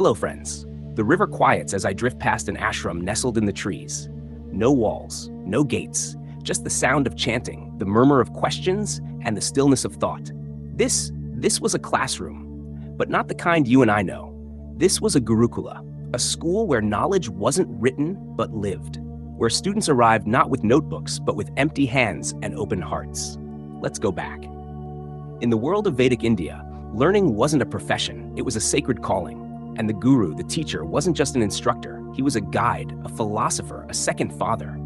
Hello, friends. The river quiets as I drift past an ashram nestled in the trees. No walls, no gates, just the sound of chanting, the murmur of questions, and the stillness of thought. This was a classroom, but not the kind you and I know. This was a Gurukula, a school where knowledge wasn't written but lived, where students arrived not with notebooks but with empty hands and open hearts. Let's go back. In the world of Vedic India, learning wasn't a profession, it was a sacred calling. And the guru, the teacher, wasn't just an instructor, he was a guide, a philosopher, a second father.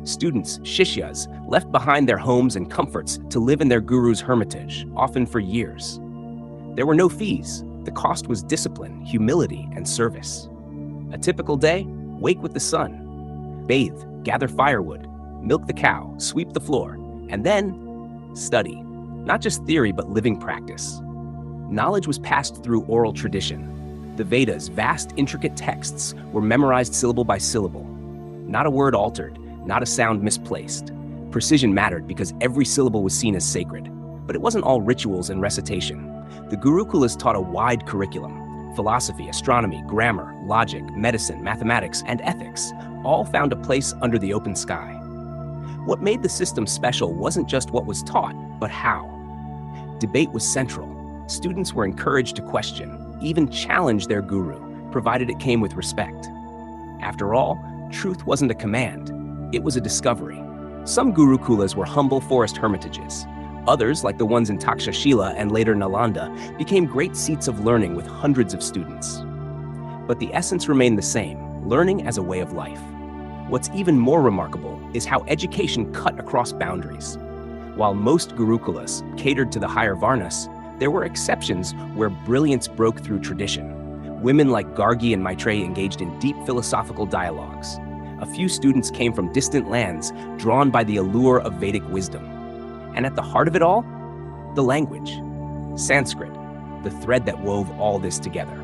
Students, shishyas, left behind their homes and comforts to live in their guru's hermitage, often for years. There were no fees. The cost was discipline, humility, and service. A typical day: wake with the sun, bathe, gather firewood, milk the cow, sweep the floor, and then study. Not just theory, but living practice. Knowledge was passed through oral tradition. The Vedas, vast, intricate texts, were memorized syllable by syllable. Not a word altered, not a sound misplaced. Precision mattered because every syllable was seen as sacred. But it wasn't all rituals and recitation. The Gurukulas taught a wide curriculum. Philosophy, astronomy, grammar, logic, medicine, mathematics, and ethics all found a place under the open sky. What made the system special wasn't just what was taught, but how. Debate was central. Students were encouraged to question, even challenge their guru, provided it came with respect. After all, truth wasn't a command, it was a discovery. Some Gurukulas were humble forest hermitages. Others, like the ones in Takshashila and later Nalanda, became great seats of learning with hundreds of students. But the essence remained the same, learning as a way of life. What's even more remarkable is how education cut across boundaries. While most Gurukulas catered to the higher varnas, there were exceptions where brilliance broke through tradition. Women like Gargi and Maitreyi engaged in deep philosophical dialogues. A few students came from distant lands, drawn by the allure of Vedic wisdom. And at the heart of it all, the language. Sanskrit, the thread that wove all this together.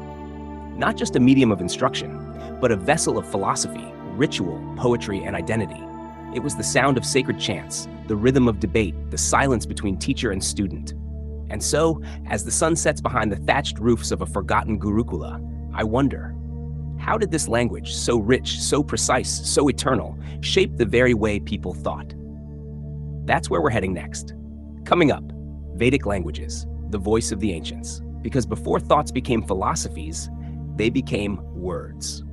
Not just a medium of instruction, but a vessel of philosophy, ritual, poetry, and identity. It was the sound of sacred chants, the rhythm of debate, the silence between teacher and student. And so, as the sun sets behind the thatched roofs of a forgotten Gurukula, I wonder, how did this language, so rich, so precise, so eternal, shape the very way people thought? That's where we're heading next. Coming up, Vedic languages, the voice of the ancients. Because before thoughts became philosophies, they became words.